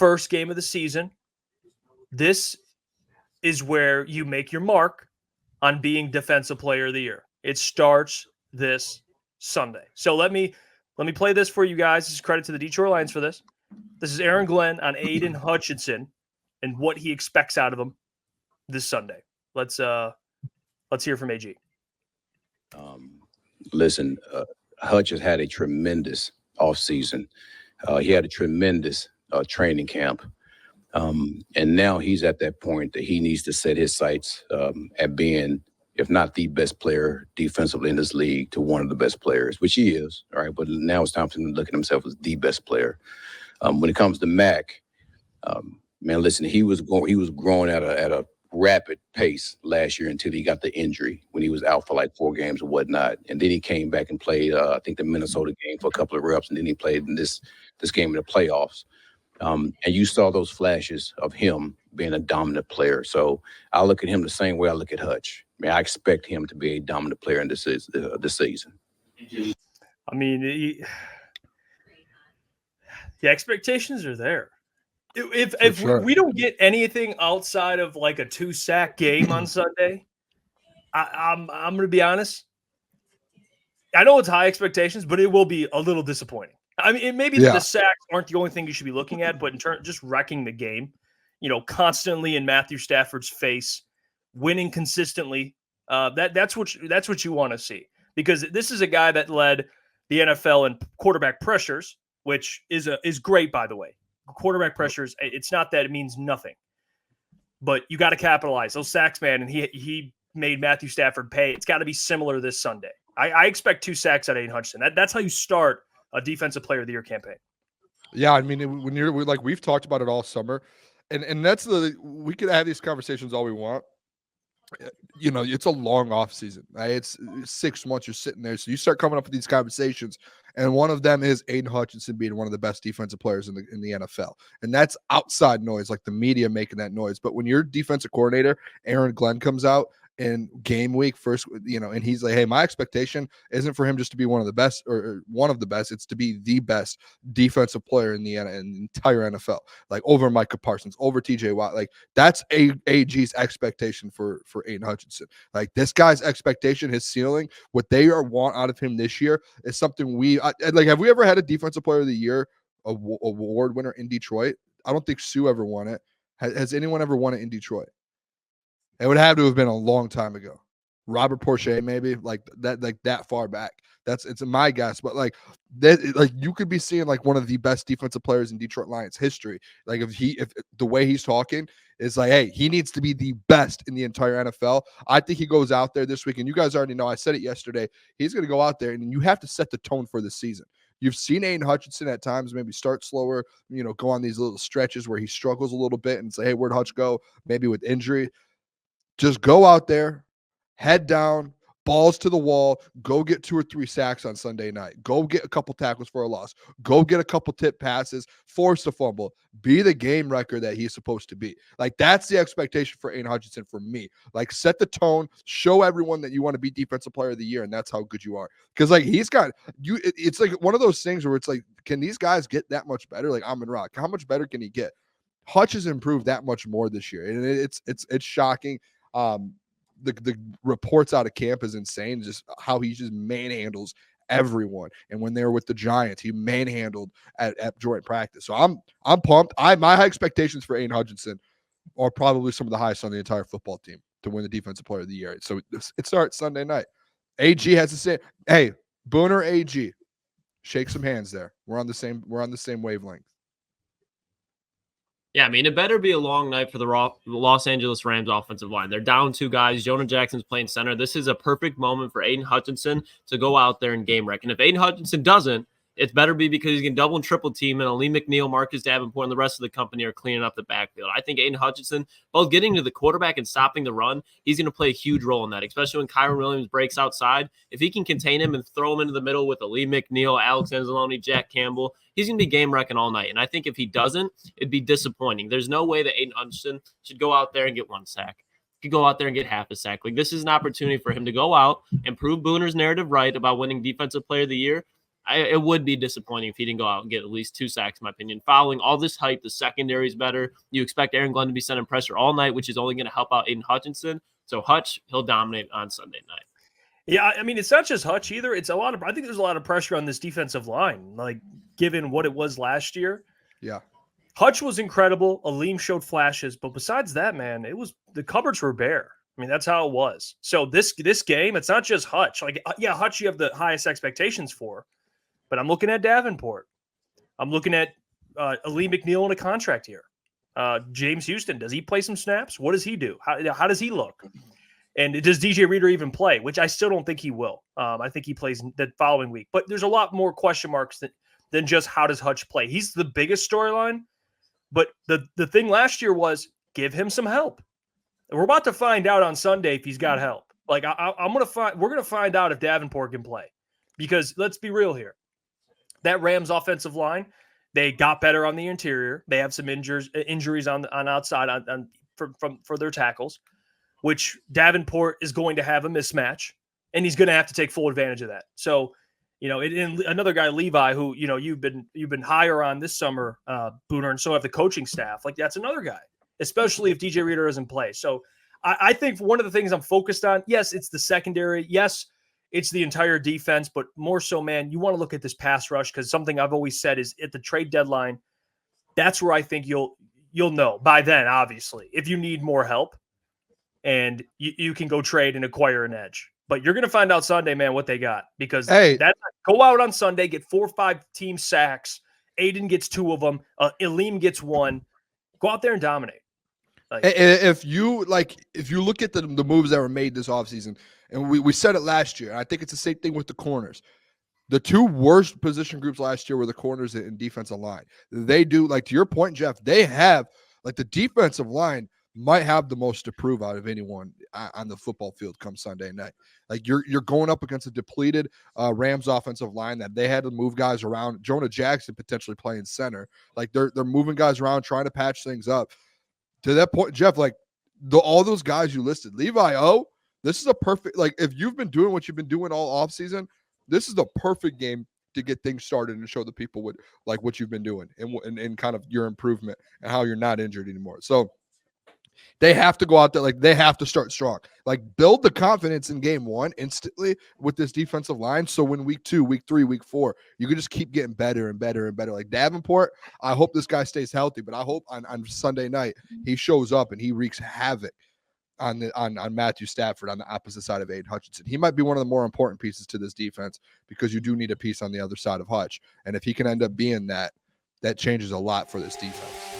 first game of the season. This is where you make your mark on being Defensive Player of the Year. It starts this Sunday. So let me play this for you guys. This is credit to the Detroit Lions for this. This is Aaron Glenn on Aidan Hutchinson and what he expects out of him this Sunday. Let's hear from AG. Listen, Hutch has had a tremendous offseason. He had a tremendous training camp. And now he's at that point that he needs to set his sights at being, if not the best player defensively in this league, to one of the best players, which he is. All right. But now it's time for him to look at himself as the best player. When it comes to Mac, man, listen, he was growing at a rapid pace last year until he got the injury when he was out for like 4 games or whatnot. And then he came back and played, I think, the Minnesota game for a couple of reps. And then he played in this game in the playoffs. And you saw those flashes of him being a dominant player. So I look at him the same way I look at Hutch. I mean, I expect him to be a dominant player in this season. I mean, the expectations are there. If sure. we don't get anything outside of like a 2-sack game on Sunday, I'm going to be honest. I know it's high expectations, but it will be a little disappointing. I mean, maybe the sacks aren't the only thing you should be looking at, but in turn, just wrecking the game, constantly in Matthew Stafford's face, winning consistently. That's what you want to see, because this is a guy that led the NFL in quarterback pressures, which is great, by the way. Quarterback pressures, it's not that it means nothing, but you got to capitalize those sacks, man. And he made Matthew Stafford pay. It's got to be similar this Sunday. I expect 2 sacks at Aidan Hutchinson. That's how you start a Defensive Player of the Year campaign. Yeah, I mean, when you're like, we've talked about it all summer, and that's we could have these conversations all we want. It's a long off season. Right? It's 6 months you're sitting there, so you start coming up with these conversations, and one of them is Aidan Hutchinson being one of the best defensive players in the NFL, and that's outside noise, like the media making that noise. But when your defensive coordinator Aaron Glenn comes out in game week first, and he's like, hey, my expectation isn't for him just to be one of the best or one of the best. It's to be the best defensive player in the entire NFL, like over Micah Parsons, over TJ Watt. Like that's AG's expectation for Aidan Hutchinson. Like this guy's expectation, his ceiling, what they want out of him this year is something like. Have we ever had a defensive player of the year award winner in Detroit? I don't think Sue ever won it. Has anyone ever won it in Detroit? It would have to have been a long time ago. Robert Porcher, maybe like that far back. It's my guess, but like you could be seeing like one of the best defensive players in Detroit Lions history. Like if the way he's talking is like, hey, he needs to be the best in the entire NFL. I think he goes out there this week, and you guys already know. I said it yesterday. He's going to go out there, and you have to set the tone for the season. You've seen Aidan Hutchinson at times maybe start slower, go on these little stretches where he struggles a little bit and say, hey, where'd Hutch go? Maybe with injury. Just go out there, head down, balls to the wall, go get 2 or 3 sacks on Sunday night. Go get a couple tackles for a loss. Go get a couple tip passes, force a fumble. Be the game wrecker that he's supposed to be. Like, that's the expectation for Aidan Hutchinson for me. Like, set the tone, show everyone that you want to be Defensive Player of the Year, and that's how good you are. Because, like, he's got you. It's like one of those things where it's like, can these guys get that much better? Like Amon-Ra, how much better can he get? Hutch has improved that much more this year, and it's shocking. The reports out of camp is insane, just how he just manhandles everyone. And when they were with the Giants, he manhandled at joint practice. So I'm pumped. My high expectations for Aidan Hutchinson are probably some of the highest on the entire football team to win the Defensive Player of the Year. So it starts Sunday night. AG has to say, hey, Booner, AG, shake some hands there. We're on the same wavelength. Yeah, I mean, it better be a long night for the Los Angeles Rams offensive line. They're down 2 guys. Jonah Jackson's playing center. This is a perfect moment for Aidan Hutchinson to go out there and game wreck. And if Aidan Hutchinson doesn't, it better be because he's going to double and triple team, and Ali McNeil, Marcus Davenport, and the rest of the company are cleaning up the backfield. I think Aidan Hutchinson, both getting to the quarterback and stopping the run, he's going to play a huge role in that, especially when Kyron Williams breaks outside. If he can contain him and throw him into the middle with Ali McNeil, Alex Anzalone, Jack Campbell, he's going to be game wrecking all night. And I think if he doesn't, it'd be disappointing. There's no way that Aidan Hutchinson should go out there and get 1 sack. He could go out there and get half a sack. Like, this is an opportunity for him to go out and prove Booner's narrative right about winning Defensive Player of the Year, it would be disappointing if he didn't go out and get at least 2 sacks, in my opinion. Following all this hype, the secondary is better. You expect Aaron Glenn to be sending pressure all night, which is only going to help out Aidan Hutchinson. So Hutch, he'll dominate on Sunday night. Yeah, I mean, it's not just Hutch either. It's I think there's a lot of pressure on this defensive line, like given what it was last year. Yeah. Hutch was incredible. Aleem showed flashes, but besides that, man, the cupboards were bare. I mean, that's how it was. So this game, it's not just Hutch. Like, yeah, Hutch you have the highest expectations for, but I'm looking at Davenport. I'm looking at Aleem McNeil in a contract here. James Houston, does he play some snaps? What does he do? How does he look? And does DJ Reader even play? Which I still don't think he will. I think he plays the following week. But there's a lot more question marks than just how does Hutch play. He's the biggest storyline. But the thing last year was give him some help. We're about to find out on Sunday if he's got help. Like we're gonna find out if Davenport can play, because let's be real here. That Rams offensive line, they got better on the interior. They have some injuries on outside for their tackles, which Davenport is going to have a mismatch, and he's going to have to take full advantage of that. So, and another guy, Levi, who you've been higher on this summer, Booner, and so have the coaching staff. Like, that's another guy, especially if DJ Reader doesn't play. So I think one of the things I'm focused on, yes, it's the secondary. Yes, it's the entire defense, but more so, man, you want to look at this pass rush, because something I've always said is at the trade deadline, that's where I think you'll know by then, obviously, if you need more help, and you can go trade and acquire an edge. But you're going to find out Sunday, man, what they got, because go out on Sunday, get 4 or 5 team sacks. Aidan gets 2 of them. Aleem gets 1. Go out there and dominate. If you look at the moves that were made this offseason, and we said it last year, I think it's the same thing with the corners. The 2 worst position groups last year were the corners and defensive line. They do, like, to your point, Jeff, they have, like, the defensive line might have the most to prove out of anyone on the football field come Sunday night. Like, you're going up against a depleted Rams offensive line that they had to move guys around. Jonah Jackson potentially playing center. Like, they're moving guys around, trying to patch things up. To that point, Jeff, like, all those guys you listed, Levi O, this is a perfect, like, if you've been doing what you've been doing all offseason, this is the perfect game to get things started and show the people what you've been doing and kind of your improvement and how you're not injured anymore. So they have to go out there, like, they have to start strong, like, build the confidence in game 1 instantly with this defensive line. So when week 2, week 3, week 4, you can just keep getting better and better and better. Like Davenport, I hope this guy stays healthy, but I hope on Sunday night he shows up and he wreaks havoc on Matthew Stafford on the opposite side of Aidan Hutchinson. He might be one of the more important pieces to this defense, because you do need a piece on the other side of Hutch. And if he can end up being that changes a lot for this defense.